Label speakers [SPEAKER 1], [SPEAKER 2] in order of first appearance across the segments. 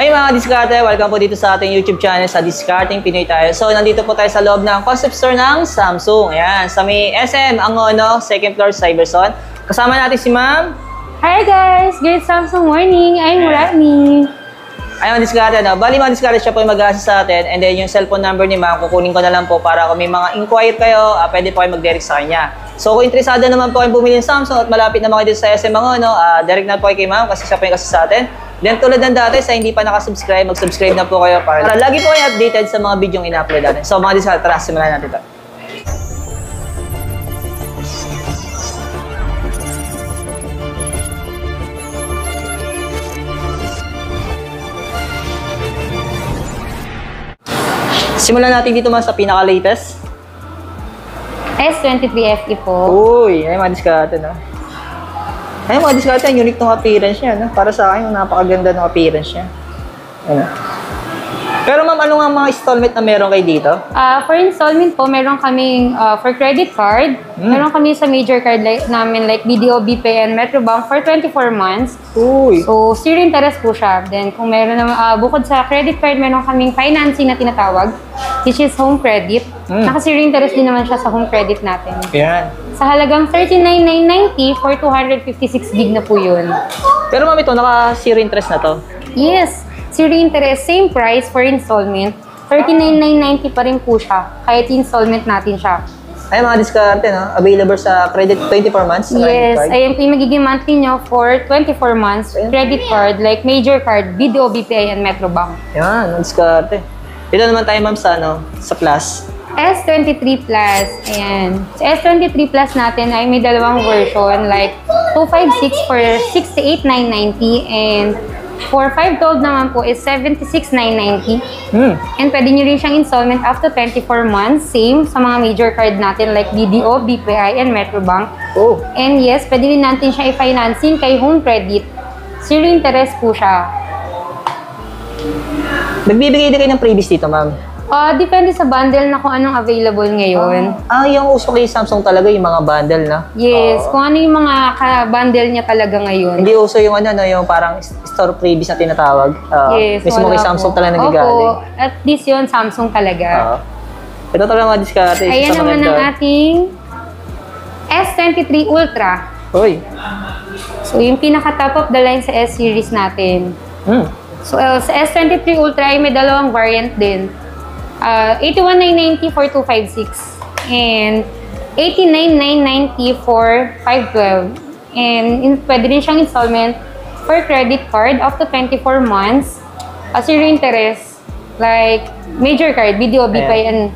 [SPEAKER 1] Hey mga diskarte, welcome po dito sa ating YouTube channel sa Discarding Pinoy tayo. So nandito po tayo sa loob ng concept store ng Samsung. Ayan, sa may SM Angono, second floor Cyberson. Kasama natin si Ma'am.
[SPEAKER 2] Hi guys! Great Samsung morning! I'm Rani.
[SPEAKER 1] Ayun mga diskarte, no? Bali mga diskarte, siya po yung mag-assist sa atin. And then yung cellphone number ni Ma'am, kukunin ko na lang po para kung may mga inquiry kayo, pwede po kayo mag-direct sa kanya. So kung interesado naman po kayo bumili ng Samsung at malapit naman kayo dito sa SM Angono, direct na po kayo kay Ma'am kasi siya po yung assist sa atin. Then tulad ng dati, sa hindi pa nakasubscribe, mag-subscribe na po kayo para lagi po kayo updated sa mga video yung ina-upload natin. So mga diskarte, tara, simulan natin ito. Simulan natin dito mga sa pinaka-latest.
[SPEAKER 2] S23 FE po.
[SPEAKER 1] Uy, ay mga diskarte, no? Ay mga diskarte, ang unique ng appearance niya, no? Para sa akin, napakaganda ng appearance niya. Ano? Pero ma'am, ano nga mga installment na meron kayo dito?
[SPEAKER 2] For installment po, meron kaming for credit card. Meron kami sa major card namin like BDO, BPN, Metrobank for 24 months.
[SPEAKER 1] Uy!
[SPEAKER 2] So, zero interest po siya. Then, kung meron naman, bukod sa credit card, meron kaming financing na tinatawag, which is home credit. Naka-zero interest din naman siya sa home credit natin.
[SPEAKER 1] Yan.
[SPEAKER 2] Sa halagang 39,990 for 256 gig na po yun.
[SPEAKER 1] Pero ma'am, ito, naka-zero interest na to?
[SPEAKER 2] Yes. Zero interest, same price for installment. 39,990 pa rin po siya. Kahit installment natin siya.
[SPEAKER 1] Ay mga diskarte, no? Available sa credit 24 months?
[SPEAKER 2] Yes, ayan po yung magiging monthly nyo for 24 months. Credit card, like major card, BDO, BPI, and Metrobank.
[SPEAKER 1] Yan, mga diskarte. Dito naman tayo ma'am sa, ano, sa Plus.
[SPEAKER 2] S23 Plus, ayan. Sa S23 Plus natin ay may dalawang version, like 256 for 68,990 and for 512 naman po is 76,990. And pwede nyo rin siyang installment after 24 months. Same sa mga major card natin like BDO, BPI, and Metrobank.
[SPEAKER 1] Oh.
[SPEAKER 2] And yes, pwede rin natin siya i-financing kay home credit. Zero interest po siya.
[SPEAKER 1] Nagbibigay din kayo ng previous dito, ma'am?
[SPEAKER 2] Depende sa bundle na kung anong available ngayon.
[SPEAKER 1] Yung uso kay Samsung talaga yung mga bundle, na?
[SPEAKER 2] Yes, kung ano yung mga bundle niya talaga ngayon.
[SPEAKER 1] Hindi uso yung ano, no, yung parang store previous na tinatawag.
[SPEAKER 2] Yes,
[SPEAKER 1] mismo kay Samsung talaga nagagaling.
[SPEAKER 2] Opo, at least yun, Samsung talaga.
[SPEAKER 1] Ito talaga mga diskarte.
[SPEAKER 2] Ayan naman ang ating S23 Ultra.
[SPEAKER 1] Uy.
[SPEAKER 2] So, yung pinaka-top of the line sa S-series natin. So, sa S23 Ultra ay may dalawang variant din. 81,990 for 256 and 89,990 for 512. And pwede rin siyang installment for credit card up to 24 months. Zero interest, like major card, BDO, BPI, and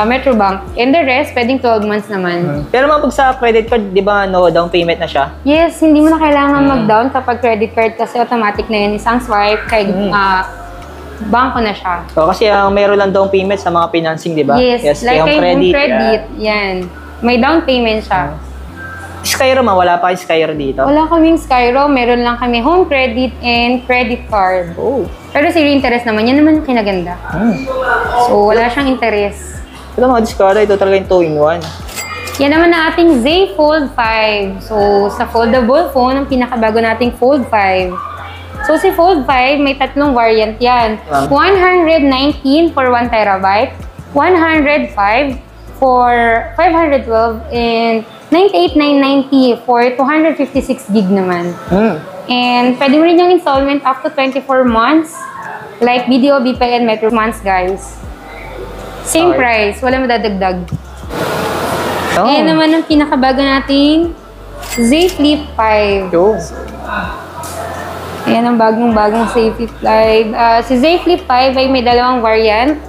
[SPEAKER 2] Metrobank. And the rest, pwedeng 12 months naman.
[SPEAKER 1] Pero mapag sa credit card, di ba no down payment na siya?
[SPEAKER 2] Yes, hindi mo na kailangan mag-down kapag credit card kasi automatic na yun. Isang swipe, kay bangko na siya.
[SPEAKER 1] So, kasi mayroon lang down payment sa mga financing, di ba?
[SPEAKER 2] Yes, like kay home credit, yan. May down payment siya.
[SPEAKER 1] Skyro, wala pa kay Skyro dito?
[SPEAKER 2] Wala kaming Skyro, meron lang kami home credit and credit card.
[SPEAKER 1] Oh.
[SPEAKER 2] Pero zero interest naman, yan naman yung kinaganda. So, wala siyang interest.
[SPEAKER 1] Ito mga discard, ito talaga yung 2-in-1.
[SPEAKER 2] Yan naman ang ating Z Fold 5. So, sa foldable phone, ang pinakabago nating Fold 5. So, si Fold 5, may tatlong variant yan. 119 for 1 terabyte, 105 for 512, and 98,990 for 256 gig naman. And pwede mo rin yung installment up to 24 months, like BDO, BPI, and Metro months, guys. Same price, wala madadagdag. Ayan naman ang pinakabago nating Z Flip 5. Ayan ang bagong-bagong Z Flip 5. Si Z Flip 5 ay may dalawang variant.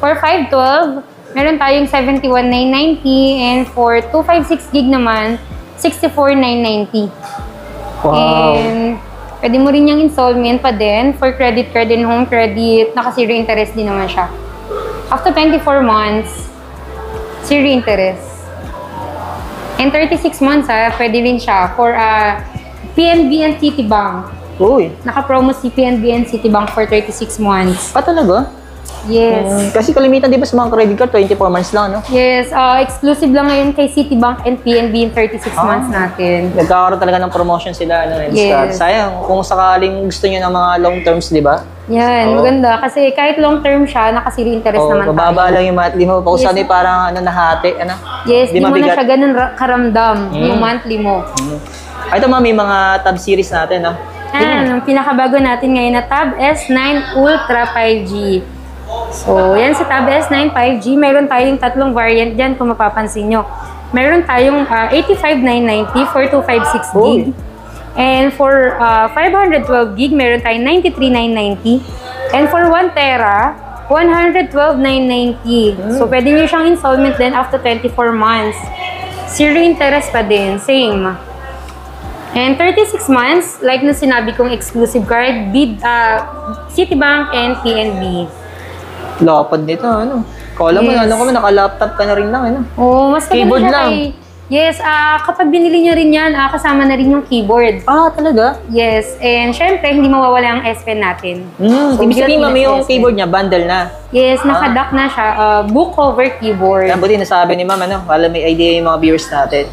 [SPEAKER 2] For 512, meron tayong 71,990 and for 256 gig naman, 64,990.
[SPEAKER 1] Wow!
[SPEAKER 2] And pwede mo rin yung installment pa din for credit card and home credit. Naka-zero interest din naman siya. After 24 months, zero interest. And 36 months, pwede rin siya for PNB and Citibank.
[SPEAKER 1] Uy.
[SPEAKER 2] Naka-promo si PNB and Citibank for 36 months.
[SPEAKER 1] Talaga?
[SPEAKER 2] Yes.
[SPEAKER 1] Kasi kalimitan di ba sa mga credit card, 24 months lang, no?
[SPEAKER 2] Yes. Exclusive lang ngayon kay Citibank and PNB in 36 months natin.
[SPEAKER 1] Nagkakaroon talaga ng promotion sila, ano,
[SPEAKER 2] Yes.
[SPEAKER 1] Sayang, kung sakaling gusto nyo ng mga long terms, di ba?
[SPEAKER 2] Yan, maganda. Kasi kahit long term siya, naka-zero interest naman
[SPEAKER 1] mababa lang yung monthly mo. Pag yes. Parang nahati,
[SPEAKER 2] Yes, di mo na siya ganun karamdam, yung monthly mo.
[SPEAKER 1] Ito may mga tab series natin, no?
[SPEAKER 2] Yan, ang pinakabago natin ngayon na Tab S9 Ultra 5G. So, yan sa Tab S9 5G, meron tayong tatlong variant dyan kung mapapansin nyo. Meron tayong 85,990 for 256 gig. And for 512 gig, meron tayong 93,990. And for 1 tera, 112,990. So, pwede nyo siyang installment din after 24 months. Zero interest pa din, same. And 36 months, like na sinabi kong exclusive card, Citibank and PNB.
[SPEAKER 1] Lapad nito, Kala mo, naka-laptop ka na rin lang,
[SPEAKER 2] Mas
[SPEAKER 1] keyboard lang.
[SPEAKER 2] Yes, kapag binili nyo rin yan, kasama na rin yung keyboard.
[SPEAKER 1] Talaga?
[SPEAKER 2] Yes, and syempre, hindi mawawala ang S Pen natin.
[SPEAKER 1] So, ibig sabihin, yung keyboard niya, bundle na.
[SPEAKER 2] Yes, nakadock na siya, book cover keyboard.
[SPEAKER 1] Buti nasabi ni ma'am, wala may idea yung mga viewers natin.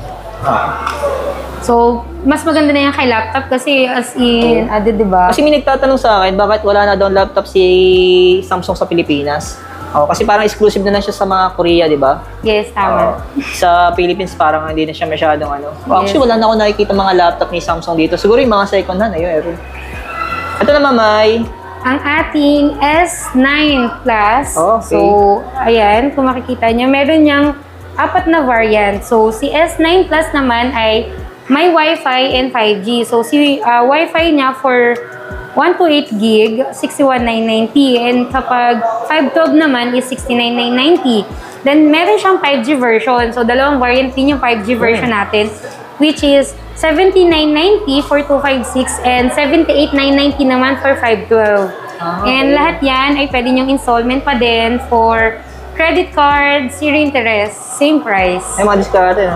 [SPEAKER 2] So, mas maganda na yan kay laptop kasi as in, diba?
[SPEAKER 1] Kasi may nagtatanong sa akin, bakit wala na daw laptop si Samsung sa Pilipinas? Kasi parang exclusive na siya sa mga Korea, di ba?
[SPEAKER 2] Yes, tama.
[SPEAKER 1] Sa Philippines, parang hindi na siya masyadong Actually, wala na ako nakikita mga laptop ni Samsung dito. Siguro yung mga second hand, ayun. Ito naman, May.
[SPEAKER 2] Ang ating S9 Plus.
[SPEAKER 1] Okay.
[SPEAKER 2] So, ayan, kung makikita nyo, meron niyang 4 na variant. So, si S9 Plus naman ay may Wi-Fi and 5G. So, si Wi-Fi niya for 128 gig, 61,990. And kapag 512 naman is 69,990. Then, meron siyang 5G version. So, dalawang variant din yung 5G version natin, which is 79,990 for 256 and 78,990 naman for 512. And lahat yan ay pwede nyong installment pa din for credit card, zero interest, same price.
[SPEAKER 1] Ay, mga diskarte,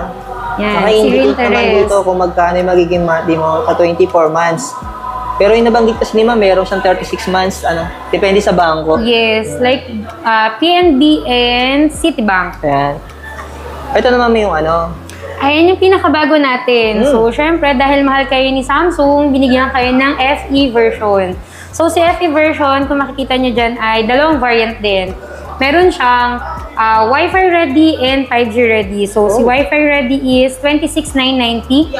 [SPEAKER 2] Yan, zero
[SPEAKER 1] naka-indicate naman
[SPEAKER 2] interest.
[SPEAKER 1] dito kung magkano yung magiging monthly mo sa 24 months. Pero yung nabanggit kasi ni ma'am, meron siyang 36 months, depende sa bangko.
[SPEAKER 2] Yes, like PNB and Citibank.
[SPEAKER 1] Ayan. Ito naman yung
[SPEAKER 2] Ayan yung pinakabago natin. So, syempre, dahil mahal kayo ni Samsung, binigyan kayo ng FE version. So, si FE version, kung makikita nyo dyan, ay dalawang variant din. Meron siyang Wi-Fi ready and 5G ready. So, si Wi-Fi ready is 26,990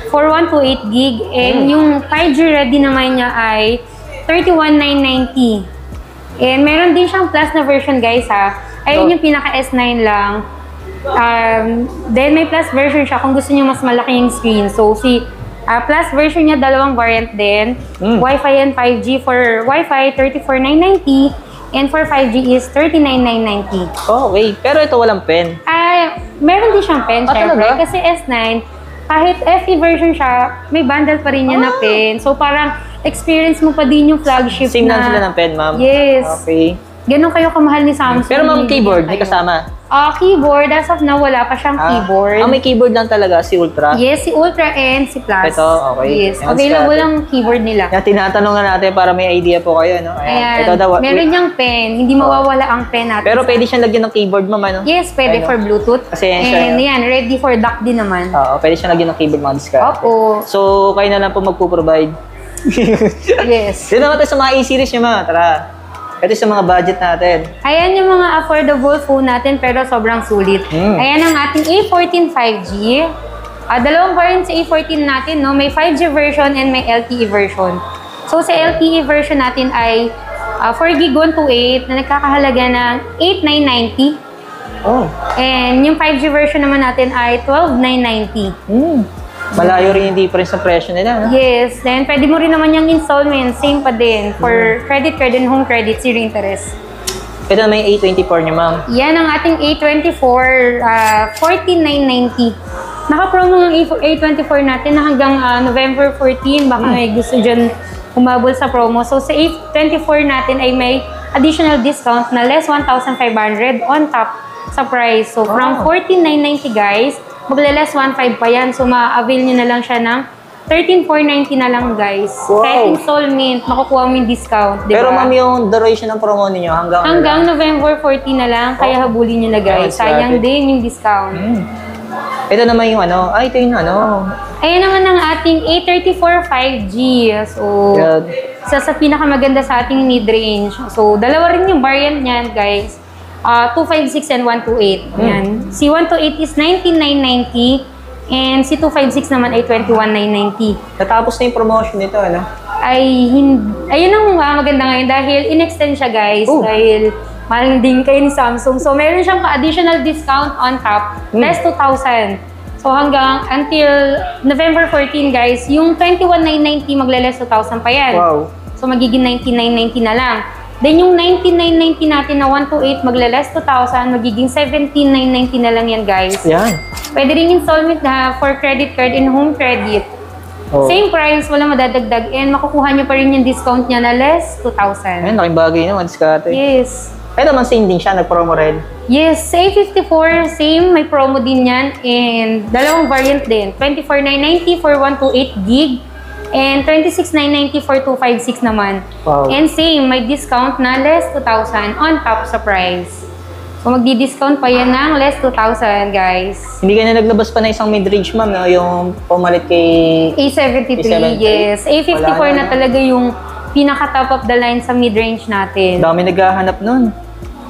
[SPEAKER 2] for 128 gig. And yung 5G ready naman niya ay 31,990. And meron din siyang plus na version, guys, Ayun yung pinaka S9 lang. Then may plus version siya kung gusto niyo mas malaki yung screen. So, si plus version niya, dalawang variant din. Wi-Fi and 5G. For Wi-Fi, 34,990. And for 5G is 39,990.
[SPEAKER 1] Okay. Pero ito walang pen.
[SPEAKER 2] Meron din siyang pen, syempre.
[SPEAKER 1] Talaga?
[SPEAKER 2] Kasi S9, kahit FE version siya, may bundle pa rin niya na pen. So, parang experience mo pa din yung flagship
[SPEAKER 1] Same lang sila ng pen, ma'am?
[SPEAKER 2] Yes.
[SPEAKER 1] Okay.
[SPEAKER 2] Ganun kayo kamahal ni Samsung.
[SPEAKER 1] Pero ma'am, keyboard, may kasama?
[SPEAKER 2] Keyboard, as of now, wala pa siyang keyboard.
[SPEAKER 1] May keyboard lang talaga, si Ultra?
[SPEAKER 2] Yes, si Ultra and si Plus.
[SPEAKER 1] Ito, okay.
[SPEAKER 2] Yes, available ang keyboard nila.
[SPEAKER 1] Yan, tinatanong na natin para may idea po kayo,
[SPEAKER 2] Ayan,
[SPEAKER 1] Ito daw,
[SPEAKER 2] meron niyang pen, hindi mawawala ang pen natin.
[SPEAKER 1] Pero pwede siyang lagyan ng keyboard, ma'am,
[SPEAKER 2] Yes, pwede for Bluetooth.
[SPEAKER 1] Kasi yan siya.
[SPEAKER 2] And yan, ready for dock din naman.
[SPEAKER 1] Oo, pwede siyang lagyan ng keyboard, mga discard.
[SPEAKER 2] Opo.
[SPEAKER 1] So, kayo na lang po magpo-provide.
[SPEAKER 2] Yes.
[SPEAKER 1] Dito naman tayo sa mga E-series niya, ma'am. Tara. Ito sa mga budget natin.
[SPEAKER 2] Ayan yung mga affordable phone natin pero sobrang sulit. Ayan ang ating A14 5G. Dalawang variant sa A14 natin, May 5G version and may LTE version. So sa LTE version natin ay 4GB 128 na nagkakahalaga ng 8,990. And yung 5G version naman natin ay 12,990.
[SPEAKER 1] Malayo rin yung difference sa presyo nila,
[SPEAKER 2] Yes. Then, pwede mo rin naman yung installment. Same pa din. For credit card and home credit, zero interest.
[SPEAKER 1] Ito naman yung A24 niyo, ma'am.
[SPEAKER 2] Yan ang ating A24, 14,990. Naka-promo ng A24 natin na hanggang November 14. Baka may gusto dyan umabol sa promo. So, sa A24 natin ay may additional discount na less 1,500 on top sa price. So, from 14,990, guys, magle-less 1,500 pa yan. So, ma-avail nyo na lang siya ng 13,490 na lang, guys.
[SPEAKER 1] Wow.
[SPEAKER 2] Kahit installment, makukuha mo yung discount, diba?
[SPEAKER 1] Pero ma'am, yung duration ng promo ninyo hanggang
[SPEAKER 2] November 14 na lang, kaya habulin nyo na, guys. Sayang din yung discount.
[SPEAKER 1] Ito naman yung ano, ito yung ano.
[SPEAKER 2] Ayan naman ang ating A34 5G. So,
[SPEAKER 1] Yan.
[SPEAKER 2] isa sa pinakamaganda sa ating mid-range. So, dalawa rin yung variant niyan, guys. 256 and 128. Yan. Si 128 is 19,990 and si 256 naman ay 21,990.
[SPEAKER 1] Natapos na yung promotion nito, ano?
[SPEAKER 2] Ayun ang maganda ngayon dahil in-extend siya, guys.
[SPEAKER 1] Oh.
[SPEAKER 2] Dahil mahal din kayo ni Samsung. So, meron siyang additional discount on top, less 2,000. So, until November 14, guys, yung 21,990 magle-less 2,000 pa yan.
[SPEAKER 1] Wow.
[SPEAKER 2] So, magiging 19,990 na lang. Then, yung 19,990 natin na 128 magle-less 2,000, magiging 17,990 na lang yan, guys.
[SPEAKER 1] Yan.
[SPEAKER 2] Pwede rin installment na for credit card and home credit.
[SPEAKER 1] Oh.
[SPEAKER 2] Same price, wala madadagdag. And makukuha nyo pa rin yung discount niya na less 2,000.
[SPEAKER 1] Ayun, laking bagay naman, diskarte.
[SPEAKER 2] Yes.
[SPEAKER 1] Ito naman same din siya, nag-promo rin.
[SPEAKER 2] Yes, sa A54, same, may promo din yan. And dalawang variant din. 24,990 for 128 gig. And 26,990 for 256 naman.
[SPEAKER 1] Wow.
[SPEAKER 2] And same, may discount na less 2,000 on top sa price. So magdi-discount pa yan ng less 2,000, guys.
[SPEAKER 1] Hindi ka na naglabas pa na isang mid-range, ma'am, no? Yung pumalit kay...
[SPEAKER 2] A73,
[SPEAKER 1] A73?
[SPEAKER 2] yes. A54
[SPEAKER 1] Wala
[SPEAKER 2] na talaga yung pinaka-top of the line sa mid-range natin.
[SPEAKER 1] Dami naghahanap nun.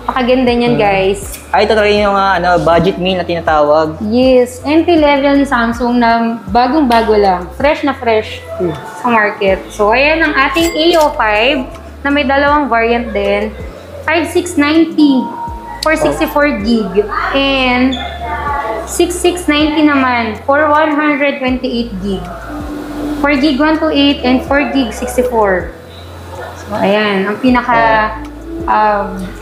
[SPEAKER 2] Pakaganda niyan, guys.
[SPEAKER 1] Ito talaga yung budget meal na tinatawag.
[SPEAKER 2] Yes, entry level ni Samsung na bagong-bago lang. Fresh na fresh sa market. So, ayan ang ating A05 na may dalawang variant din. 5690 for 64 gig. And 6690 naman for 128 gig. 4 gig 128 and 4 gig 64. So, ayan. Ang pinaka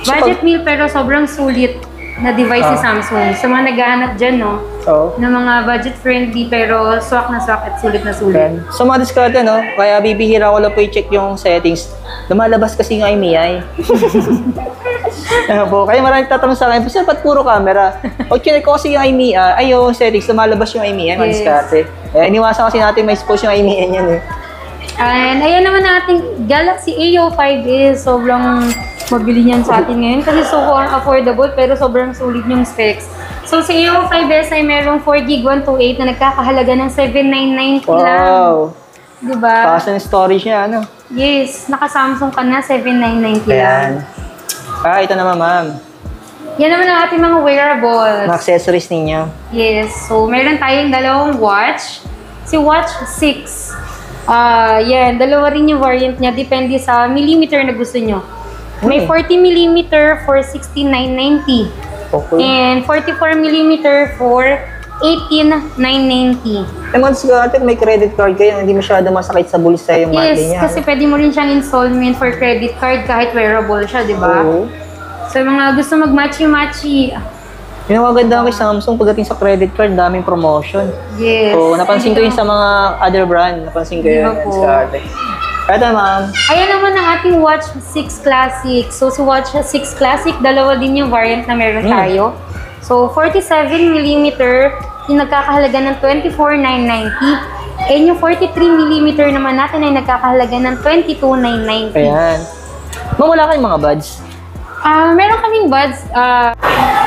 [SPEAKER 2] budget meal pero sobrang sulit na device ni Samsung. Sa mga naghahanap dyan, no?
[SPEAKER 1] So,
[SPEAKER 2] Na mga budget-friendly pero swak na swak at sulit na sulit.
[SPEAKER 1] so mga diskarte, no? Kaya bibihira ko lang po i-check yung settings. Lumalabas kasi yung IMEI. Ano po, kaya maraming tatanong sa akin, sir, ba't puro camera? O chinek ko kasi yung IMEI, yung settings, lumalabas yung IMEI, mga
[SPEAKER 2] Yes.
[SPEAKER 1] diskarte. Iniwasan kasi natin may expose yung IMEI niyan eh.
[SPEAKER 2] And ayan naman ang ating Galaxy A05 is sobrang mabili niyan sa atin ngayon kasi sobrang affordable pero sobrang sulit yung specs. So sa A05s ay merong 4GB 128 na nagkakahalaga ng 7,990 lang.
[SPEAKER 1] Wow!
[SPEAKER 2] Diba?
[SPEAKER 1] Takas na yung storage niya, ano?
[SPEAKER 2] Yes, naka-Samsung ka na, 7,990 lang.
[SPEAKER 1] Ayan. Ito naman, ma'am.
[SPEAKER 2] Yan naman ang ating mga wearables.
[SPEAKER 1] Mga accessories ninyo.
[SPEAKER 2] Yes, so meron tayong dalawang watch. Si Watch 6. Yan, dalawa rin yung variant niya. Depende sa millimeter na gusto nyo. May 40mm for 16,990.
[SPEAKER 1] Okay.
[SPEAKER 2] And 44mm for 18,990.
[SPEAKER 1] Mga diskarte, may credit card kayo, hindi masyado masakit sa bulsa yung monthly
[SPEAKER 2] Yes,
[SPEAKER 1] niya.
[SPEAKER 2] kasi pwede mo rin siyang installment for credit card kahit wearable siya, di ba?
[SPEAKER 1] Oo.
[SPEAKER 2] So, mga gusto mag-matchy-matchy.
[SPEAKER 1] Yung maganda kay Samsung pagdating sa credit card, daming promotion.
[SPEAKER 2] Yes.
[SPEAKER 1] So, napansin ko yun sa mga other brand. Napansin ko yun.
[SPEAKER 2] Diba po?
[SPEAKER 1] Diskarte. Ito, ma'am.
[SPEAKER 2] Ayan naman ang ating Watch 6 Classic. So, si Watch 6 Classic, dalawa din yung variant na meron tayo. So, 47mm, yung nagkakahalaga ng 24,990. And yung 43mm naman natin ay nagkakahalaga ng 22,990.
[SPEAKER 1] Ayan. Ma'am, wala kayong mga buds?
[SPEAKER 2] Meron kaming buds.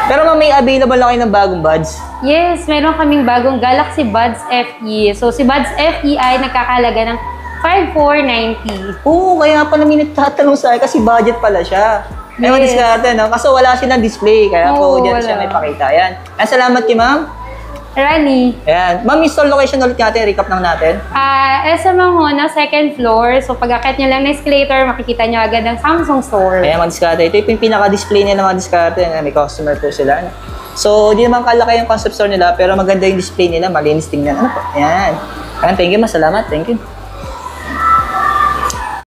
[SPEAKER 1] Pero ma'am, may available na kayo ng bagong buds.
[SPEAKER 2] Yes, meron kaming bagong Galaxy Buds FE. So, si Buds FE ay nagkakahalaga ng 5,490.
[SPEAKER 1] Oo, kaya pala may nagtatanong sa akin kasi budget pala siya. Yes. Ewan, diskarte, no? Kaso wala silang display, kaya po
[SPEAKER 2] Oo,
[SPEAKER 1] dyan
[SPEAKER 2] wala.
[SPEAKER 1] siya may pakita. Ayan. Salamat kay ma'am.
[SPEAKER 2] Rani.
[SPEAKER 1] Ayan. Ma'am, install location ulit natin. Recap lang natin.
[SPEAKER 2] SM Manghona, second floor. So, pag-akit nyo lang na escalator, makikita nyo agad ang Samsung store.
[SPEAKER 1] Ayan, mga diskarte. Ito yung pinaka-display nila mga diskarte. May customer po sila. No? So, di naman kalaki yung concept store nila, pero maganda yung display nila. Malinis tingnan. Ano po? Ayan. Ayan, thank you, mas salamat. Thank you.